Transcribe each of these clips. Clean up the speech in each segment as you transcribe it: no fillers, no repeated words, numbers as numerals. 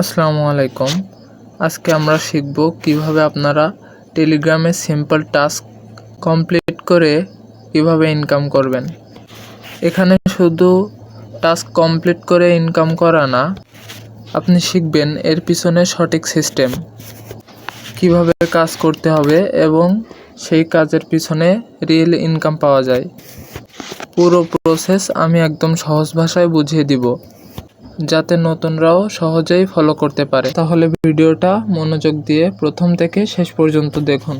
আসসালামু আলাইকুম। আজকে আমরা শিখব কিভাবে আপনারা টেলিগ্রামে সিম্পল টাস্ক কমপ্লিট করে কিভাবে ইনকাম করবেন। এখানে শুধু টাস্ক কমপ্লিট করে ইনকাম করা না, আপনি শিখবেন এর পিছনে সঠিক সিস্টেম, কিভাবে কাজ করতে হবে এবং সেই কাজের পিছনে রিয়েল ইনকাম পাওয়া যায়। পুরো প্রসেস আমি একদম সহজ ভাষায় বুঝিয়ে দিব, যাতে নতুনরাও সহজেই ফলো করতে পারে। তাহলে ভিডিওটা মনোযোগ দিয়ে প্রথম থেকে শেষ পর্যন্ত দেখুন,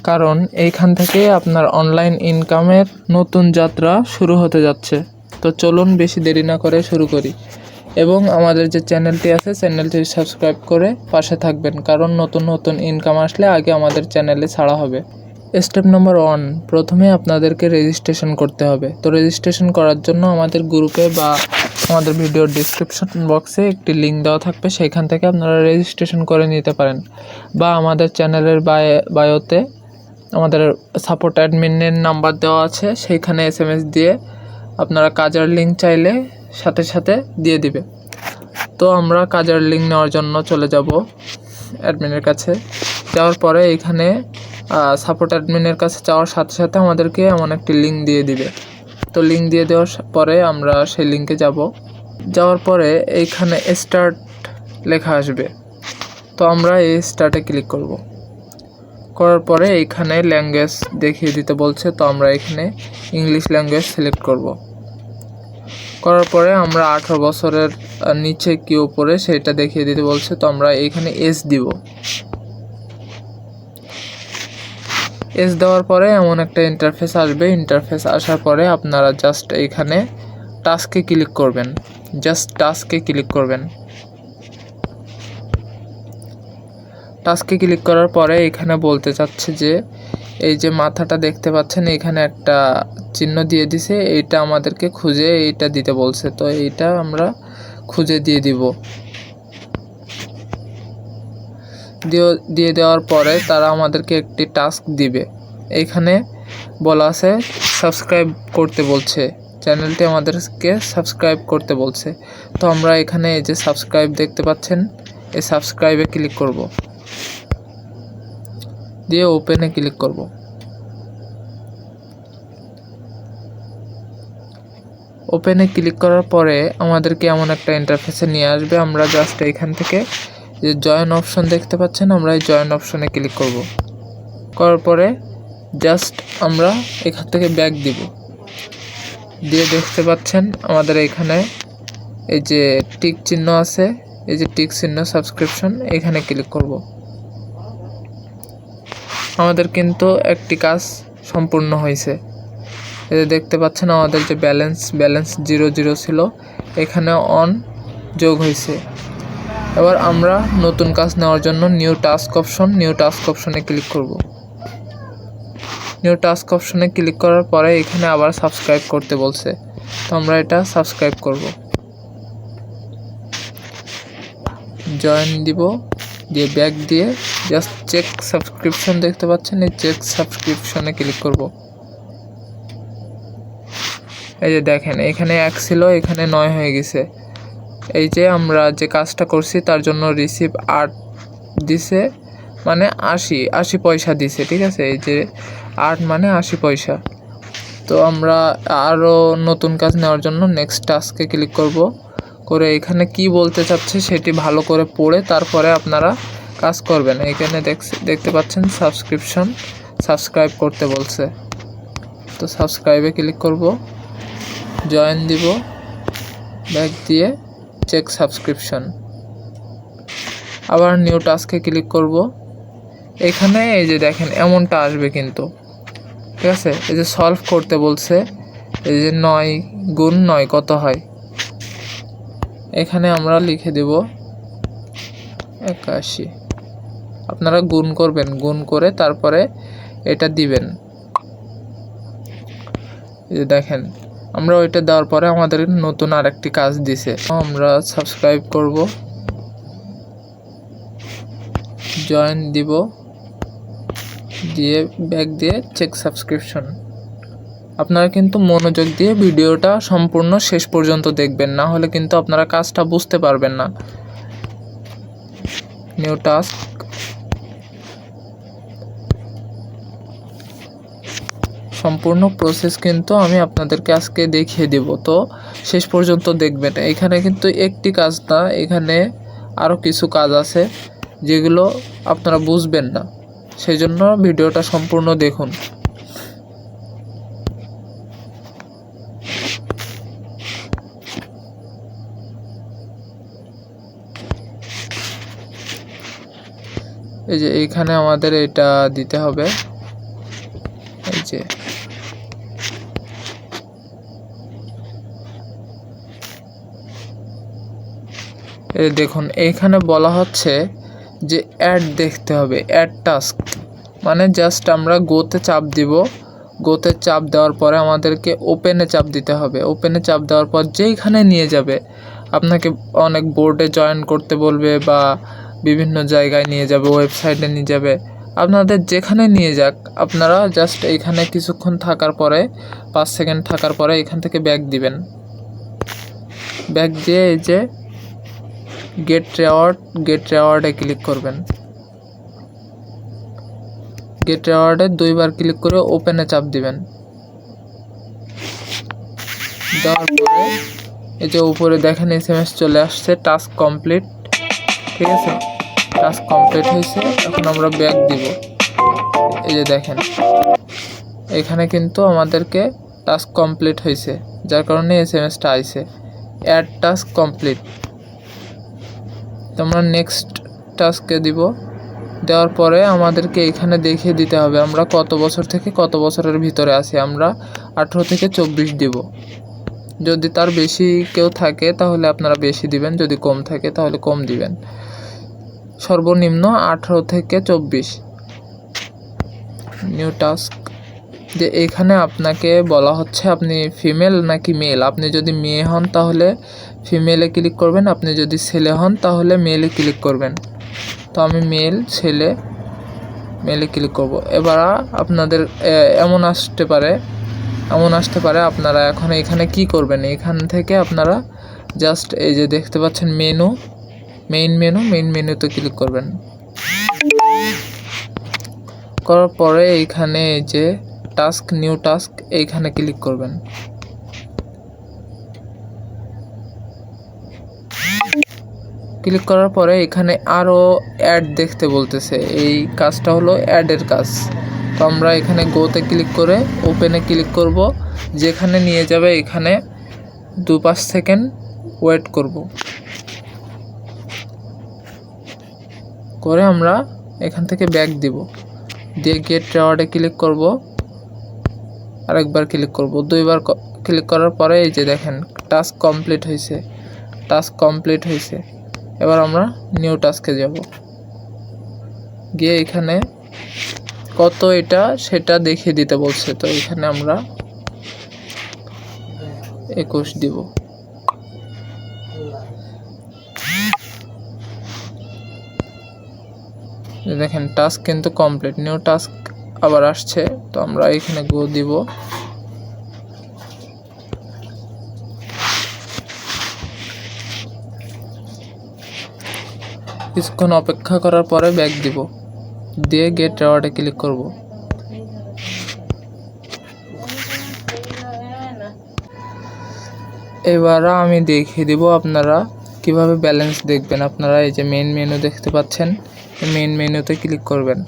কারণ এইখান থেকে আপনার অনলাইন ইনকামের নতুন যাত্রা শুরু হতে যাচ্ছে। তো চলুন বেশি দেরি না করে শুরু করি, এবং আমাদের যে চ্যানেলটি আছে চ্যানেলটি সাবস্ক্রাইব করে পাশে থাকবেন, কারণ নতুন নতুন ইনকাম আসলে আগে আমাদের চ্যানেলে ছাড়া হবে। স্টেপ নাম্বার 1, প্রথমে আপনাদেরকে রেজিস্ট্রেশন করতে হবে। তো রেজিস্ট্রেশন করার জন্য আমাদের গ্রুপে বা আমাদের ভিডিওর ডিসক্রিপশন বক্সে একটি লিঙ্ক দেওয়া থাকবে, সেখান থেকে আপনারা রেজিস্ট্রেশন করে নিতে পারেন, বা আমাদের চ্যানেলের বায়োতে আমাদের সাপোর্ট অ্যাডমিনের নাম্বার দেওয়া আছে, সেইখানে SMS দিয়ে আপনারা কাজের লিঙ্ক চাইলে সাথে সাথে দিয়ে দিবে। তো আমরা কাজের লিঙ্ক নেওয়ার জন্য চলে যাব অ্যাডমিনের কাছে। যাওয়ার পরে এইখানে সাপোর্ট অ্যাডমিনের কাছে যাওয়ার সাথে সাথে আমাদেরকে এমন একটি লিঙ্ক দিয়ে দিবে। তো লিঙ্ক দিয়ে দেওয়ার পরে আমরা সেই লিঙ্কে যাওয়ার পরে এইখানে স্টার্ট লেখা আসবে। তো আমরা এই স্টার্টে ক্লিক করব। করার পরে এইখানে ল্যাঙ্গুয়েজ দেখিয়ে দিতে বলছে, তো আমরা এখানে ইংলিশ ল্যাঙ্গুয়েজ সিলেক্ট করব। করার পরে আমরা 18 বছরের নিচে কি উপরে সেটা দেখিয়ে দিতে বলছে, তো আমরা এইখানে এজ দিব। এজ দেওয়ার পরে এমন একটা ইন্টারফেস আসবে। ইন্টারফেস আসার পরে আপনারা জাস্ট এইখানে টাস্কে ক্লিক করবেন। টাস্কে ক্লিক করার পরে এখানে বলতে চাচ্ছে যে এই যে মাথাটা দেখতে পাচ্ছেন, এখানে একটা চিহ্ন দিয়ে দিছে, এইটা আমাদেরকে খুঁজে এইটা দিতে বলছে। তো এইটা আমরা খুঁজে দিয়ে দিব। দিয়ে দেওয়ার পরে তারা আমাদেরকে একটি টাস্ক দিবে। এইখানে বলা আছে সাবস্ক্রাইব করতে বলছে, চ্যানেলটি আমাদেরকে সাবস্ক্রাইব করতে বলছে। তো আমরা এখানে এই যে সাবস্ক্রাইব দেখতে পাচ্ছেন, এই সাবস্ক্রাইবে ক্লিক করব, দিয়ে ওপেনে ক্লিক করব। ওপেনে ক্লিক করার পরে আমাদেরকে এমন একটা ইন্টারফেসে নিয়ে আসবে। আমরা জাস্ট এইখান থেকে যে জয়েন অপশন দেখতে পাচ্ছেন, আমরা এই জয়েন অপশনে ক্লিক করব। করার পরে জাস্ট আমরা এখান থেকে ব্যাক দিব। দিয়ে দেখতে পাচ্ছেন আমাদের এখানে এই যে টিক চিহ্ন আছে, এই যে টিক চিহ্ন সাবস্ক্রিপশন, এখানে ক্লিক করব। আমাদের কিন্তু একটি কাজ সম্পূর্ণ হয়েছে। এই যে দেখতে পাচ্ছেন আমাদের যে ব্যালেন্স 0 ছিল, এখানে অন যোগ হয়েছে। এবার আমরা নতুন কাজ নেওয়ার জন্য নিউ টাস্ক অপশনে ক্লিক করব। নিউ টাস্ক অপশনে ক্লিক করার পরে এখানে আবার সাবস্ক্রাইব করতে বলছে, তো আমরা এটা সাবস্ক্রাইব করব। জয়েন দিব, দিয়ে ব্যাক দিয়ে জাস্ট চেক সাবস্ক্রিপশন দেখতে পাচ্ছেন, এই চেক সাবস্ক্রিপশনে ক্লিক করব। এই যে দেখেন এখানে 1 ছিল, এখানে 9 হয়ে গেছে। এই যে আমরা যে কাজটা করছি তার জন্য রিসিভ 8 দিছে, মানে 80 পয়সা দিছে, ঠিক আছে। এই যে 8 মানে 80 পয়সা। তো আমরা আরও নতুন কাজ নেওয়ার জন্য নেক্সট টাস্কে ক্লিক করব। করে এখানে কি বলতে চাচ্ছে সেটি ভালো করে পড়ে তারপরে আপনারা কাজ করবেন। এখানে দেখতে পাচ্ছেন সাবস্ক্রাইব করতে বলছে, তো সাবস্ক্রাইবে ক্লিক করব, জয়েন দিব, ব্যাক দিয়ে চেক সাবস্ক্রিপশন, আবার নিউ টাস্কে ক্লিক করব। এখানে এই যে দেখেন এমনটা আসবে কিন্তু, ঠিক আছে। এই যে সলভ করতে বলছে, এই যে 9 গুণ 9 কত হয়, এখানে আমরা লিখে দেব 81। আপনারা গুণ করবেন, গুণ করে তারপরে এটা দিবেন। এই যে দেখেন আমরা ওইটা দেওয়ার পরে আমাদের নতুন আরেকটি কাজ দিছে। আমরা সাবস্ক্রাইব করব, জয়েন দিব, দিয়ে ব্যাক দিয়ে চেক সাবস্ক্রিপশন। আপনারা কিন্তু মনোযোগ দিয়ে ভিডিওটা সম্পূর্ণ শেষ পর্যন্ত দেখবেন, না হলে কিন্তু আপনারা কাজটা বুঝতে পারবেন না। New task. সম্পূর্ণ প্রসেস কিন্তু আমি আপনাদেরকে আজকে দেখিয়ে দেব, তো শেষ পর্যন্ত দেখবেন। এখানে কিন্তু একটি কাজ না, এখানে আরও কিছু কাজ আছে যেগুলো আপনারা বুঝবেন না, সেই জন্য ভিডিওটা সম্পূর্ণ দেখুন। এই যে এইখানে আমাদের এটা দিতে হবে, এই যে এই দেখুন এইখানে বলা হচ্ছে যে অ্যাড দেখতে হবে, অ্যাড টাস্ক, মানে জাস্ট আমরা গোতে চাপ দিব। গোতে চাপ দেওয়ার পরে আমাদেরকে ওপেনে চাপ দিতে হবে। ওপেনে চাপ দেওয়ার পর যেইখানে নিয়ে যাবে, আপনাকে অনেক বোর্ডে জয়েন করতে বলবে বা বিভিন্ন জায়গায় নিয়ে যাবে, ওয়েবসাইটে নিয়ে যাবে, আপনাদের যেখানে নিয়ে যাক, আপনারা জাস্ট এইখানে কিছুক্ষণ থাকার পরে 5 সেকেন্ড থাকার পরে এখান থেকে ব্যাক দিবেন। ব্যাক দিয়ে এই যে গেট রেওয়ার্ডে ক্লিক করবেন। গেট রেওয়ার্ডে 2বার ক্লিক করে ওপেনে চাপ দিবেন। দেওয়ার পরে এই যে উপরে দেখেন এসএমএস চলে আসছে, টাস্ক কমপ্লিট। ঠিক আছে, টাস্ক কমপ্লিট হয়েছে। এখন আমরা ব্যাক দিব। এই যে দেখেন এখানে কিন্তু আমাদেরকে টাস্ক কমপ্লিট হয়েছে, যার কারণে এসএমএসটা আইছে অ্যাড টাস্ক কমপ্লিট। আমরা নেক্সট টাস্কে দিব। দেওয়ার পরে আমাদেরকে এখানে দেখিয়ে দিতে হবে আমরা কত বছর থেকে কত বছরের ভিতরে আছি। আমরা 18 থেকে 24 দিব। যদি তার বেশি কেউ থাকে তাহলে আপনারা বেশি দিবেন, যদি কম থাকে তাহলে কম দিবেন। সর্বনিম্ন 18 থেকে 24। নিউ টাস্ক, যে এখানে আপনাকে বলা হচ্ছে আপনি ফিমেল নাকি মেল। আপনি যদি মেয়ে হন তাহলে ফিমেলে ক্লিক করবেন, আপনি যদি ছেলে হন তাহলে মেলে ক্লিক করবেন। তো আমি মেলে ক্লিক করব। এবার আপনাদের এমন আসতে পারে আপনারা এখন এখানে কি করবেন। এখান থেকে আপনারা জাস্ট এই যে দেখতে পাচ্ছেন মেইন মেনুতে ক্লিক করবেন। করার পরে এইখানে এই যে টাস্ক, নিউ টাস্ক, এইখানে ক্লিক করবেন। ক্লিক করার পরে এখানে আরও অ্যাড দেখতে বলতেছে, এই কাজটা হলো অ্যাডের কাজ। তো আমরা এখানে গোতে ক্লিক করে ওপেনে ক্লিক করব। যেখানে নিয়ে যাবে এখানে 2-5 সেকেন্ড ওয়েট করব, করে আমরা এখান থেকে ব্যাক দিব। দিয়ে গেট রেওয়ার্ডে ক্লিক করব, আরেকবার ক্লিক করব, 2বার ক্লিক করার পরে এই যে দেখেন টাস্ক কমপ্লিট হয়েছে। এবার আমরা নিউ টাস্কে যাব। গিয়ে এখানে কত এটা সেটা দেখিয়ে দিতে বলছে, তো এখানে আমরা 21 দিব। দেখেন টাস্ক কিন্তু কমপ্লিট। নিউ টাস্ক আবার আসছে, তো আমরা এখানে গো দিব। কিছুক্ষণ অপেক্ষা করার পরে ব্যাক দিব, দিয়ে গেট রেওয়ার্ডে ক্লিক করব। এবার আমি দেখিয়ে দিব আপনারা কিভাবে ব্যালেন্স দেখবেন। আপনারা এই যে মেইন মেনু দেখতে পাচ্ছেন, মেইন মেনুতে ক্লিক করবেন।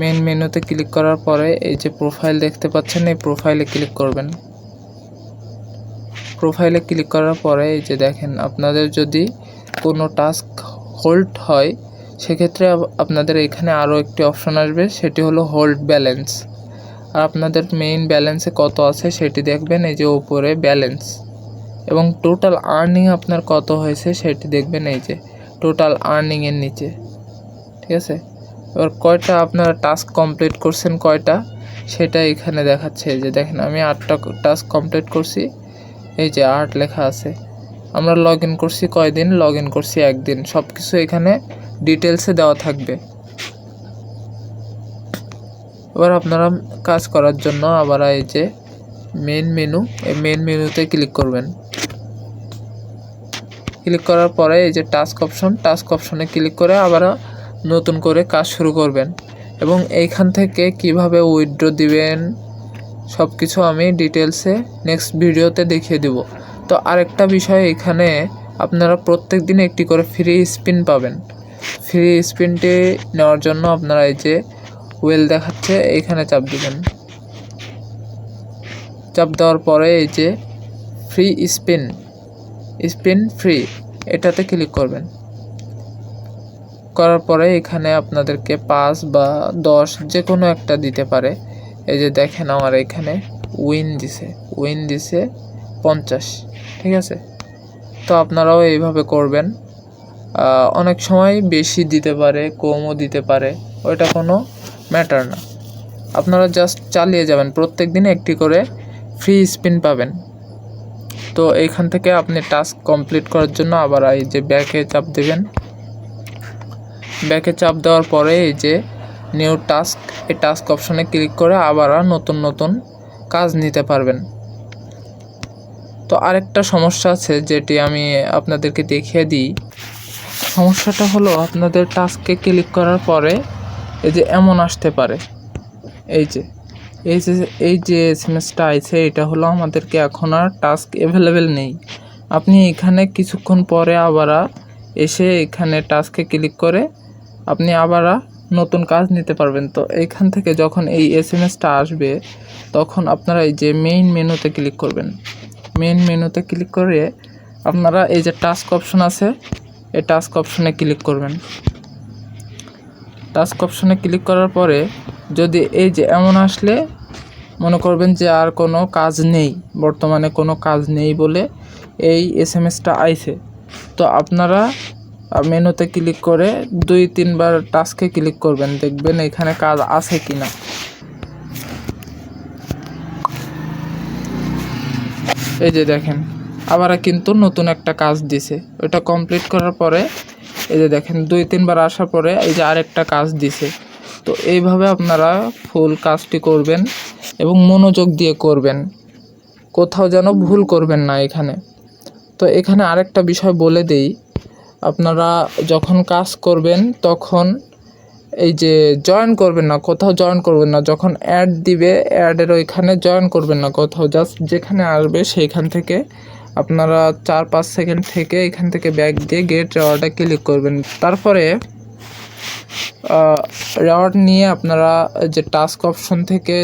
মেইন মেনুতে ক্লিক করার পরে এই যে প্রোফাইল দেখতে পাচ্ছেন, এই প্রোফাইলে ক্লিক করবেন। প্রোফাইলে ক্লিক করার পরে এই যে দেখেন আপনাদের যদি কোনো টাস্ক হোল্ড হয় সেক্ষেত্রে আপনাদের এখানে আরও একটি অপশন আসবে, সেটি হলো হোল্ড ব্যালেন্স। আর আপনাদের মেইন ব্যালেন্সে কত আছে সেটি দেখবেন এই যে উপরে ব্যালেন্স, এবং টোটাল আর্নিং আপনার কত হয়েছে সেটি দেখবেন এই যে টোটাল আর্নিংয়ের নিচে। ঠিক আছে, এবার কয়টা আপনারা টাস্ক কমপ্লিট করছেন কয়টা সেটা এখানে দেখাচ্ছে। এই যে দেখেন আমি 8টা টাস্ক কমপ্লিট করছি, এই যে 8 লেখা আছে। আমরা লগ ইন করছি কয়দিন, লগ ইন করছি 1 দিন, সব কিছু এখানে ডিটেলসে দেওয়া থাকবে। এবার আপনারা কাজ করার জন্য আবার এই যে মেইন মেনুতে ক্লিক করবেন। ক্লিক করার পরে এই যে টাস্ক অপশনে ক্লিক করে আবার নতুন করে কাজ শুরু করবেন। এবং এইখান থেকে কিভাবে উইথড্র দিবেন সব কিছু আমি ডিটেলসে নেক্সট ভিডিওতে দেখিয়ে দিব। তো আরেকটা বিষয়, এখানে আপনারা প্রত্যেক দিন একটি করে ফ্রি স্পিন পাবেন। ফ্রি স্পিনটি নেওয়ার জন্য আপনারা এই যে ওয়েল দেখাচ্ছে এইখানে চাপ দিবেন। চাপ দেওয়ার পরে এই যে ফ্রি স্পিন ফ্রি এটাতে ক্লিক করবেন। করার পরে এখানে আপনাদেরকে 5 বা 10 যে কোনো একটা দিতে পারে। এই যে দেখেন আমার এখানে উইন দিছে 50, ঠিক আছে। তো আপনারাও এইভাবে করবেন। অনেক সময় বেশি দিতে পারে, কমও দিতে পারে, ওইটা কোনো ম্যাটার না। আপনারা জাস্ট চালিয়ে যাবেন, প্রত্যেক দিন একটি করে ফ্রি স্পিন পাবেন। তো এইখান থেকে আপনি টাস্ক কমপ্লিট করার জন্য আবার এই যে ব্যাকে চাপ দেবেন। ব্যাকে চাপ দেওয়ার পরে এই যে নিউ টাস্ক, এই টাস্ক অপশনে ক্লিক করে আবার নতুন কাজ নিতে পারবেন। তো আরেকটা সমস্যা আছে যেটি আমি আপনাদেরকে দেখিয়ে দিই। সমস্যাটা হলো আপনাদের টাস্কে ক্লিক করার পরে এই যে এমন আসতে পারে, এই যে এসএমএসটা আছে, এটা হলো আমাদেরকে এখন আর টাস্ক অ্যাভেলেবেল নেই। আপনি এখানে কিছুক্ষণ পরে আবার এসে এখানে টাস্কে ক্লিক করে আপনি আবার নতুন কাজ নিতে পারবেন। তো এইখান থেকে যখন এই এসএমএসটা আসবে তখন আপনারা এই যে মেইন মেনুতে ক্লিক করবেন। মেইন মেনুতে ক্লিক করে আপনারা এই যে টাস্ক অপশন আছে, এই টাস্ক অপশনে ক্লিক করবেন। টাস্ক অপশনে ক্লিক করার পরে যদি এই যে এমন আসলে মনে করবেন যে আর কোনো কাজ নেই, বর্তমানে কোনো কাজ নেই বলে এই এসএমএসটা আইছে, তো আপনারা মেনুতে ক্লিক করে 2-3 বার টাস্কে ক্লিক করবেন, দেখবেন এখানে কাজ আছে কিনা। এই যে দেখেন আবার কিন্তু নতুন একটা কাজ দিছে, ওটা কমপ্লিট করার পরে এই যে দেখেন 2-3 বার আসার পরে এই যে আরেকটা কাজ দিছে। তো এইভাবে আপনারা ফুল কাজটি করবেন এবং মনোযোগ দিয়ে করবেন, কোথাও যেন ভুল করবেন না এখানে। তো এখানে আরেকটা বিষয় বলে দেই, আপনারা যখন কাজ করবেন তখন এই যে জয়েন করবেন না, কোথাও জয়েন করবেন না। যখন অ্যাড দিবে অ্যাডের ওইখানে জয়েন করবেন না কোথাও, জাস্ট যেখানে আসবে সেইখান থেকে আপনারা 4-5 সেকেন্ড থেকে এখান থেকে ব্যাক দিয়ে গেট রেওয়ার্ডে ক্লিক করবেন। তারপরে রেওয়ার্ড নিয়ে আপনারা যে টাস্ক অপশন থেকে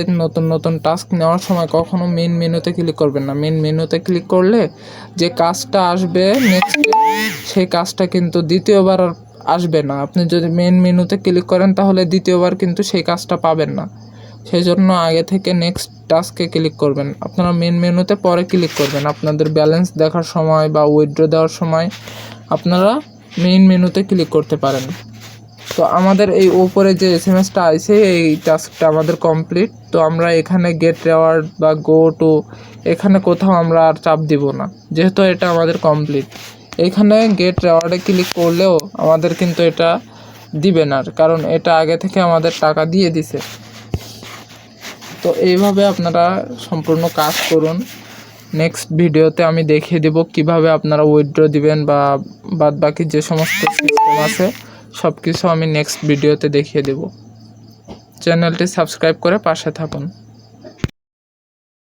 নতুন টাস্ক নেওয়ার সময় কখনো মেন মেনুতে ক্লিক করবেন না। মেন মেনুতে ক্লিক করলে যে কাজটা আসবে নেক্সট, সেই কাজটা কিন্তু দ্বিতীয়বার আসবে না। আপনি যদি মেন মেনুতে ক্লিক করেন তাহলে দ্বিতীয়বার কিন্তু সেই কাজটা পাবেন না। সেই জন্য আগে থেকে নেক্সট টাস্কে ক্লিক করবেন। আপনারা মেন মেনুতে পরে ক্লিক করবেন, আপনাদের ব্যালেন্স দেখার সময় বা উইথড্র দেওয়ার সময় আপনারা মেইন মেনুতে ক্লিক করতে পারেন। তো আমাদের এই উপরে যে এসএমএসটা আছে এই টাস্কটা আমাদের কমপ্লিট। তো আমরা এখানে গেট রেওয়ার্ড বা গো টু এখানে কোথাও আমরা আর চাপ দিব না, যেহেতু এটা আমাদের কমপ্লিট। এখানে গেট রেওয়ার্ডে ক্লিক করলেও আমাদের কিন্তু এটা দিবে না, কারণ এটা আগে থেকে আমাদের টাকা দিয়ে দিছে। তো এইভাবে আপনারা সম্পূর্ণ কাজ করুন। নেক্সট ভিডিওতে আমি দেখিয়ে দেব কিভাবে আপনারা উইথড্র দিবেন বা বাদ বাকি যে সমস্ত সিস্টেম আছে সব কিছু আমি নেক্সট ভিডিওতে দেখিয়ে দেব। চ্যানেলটি সাবস্ক্রাইব করে পাশে থাকুন।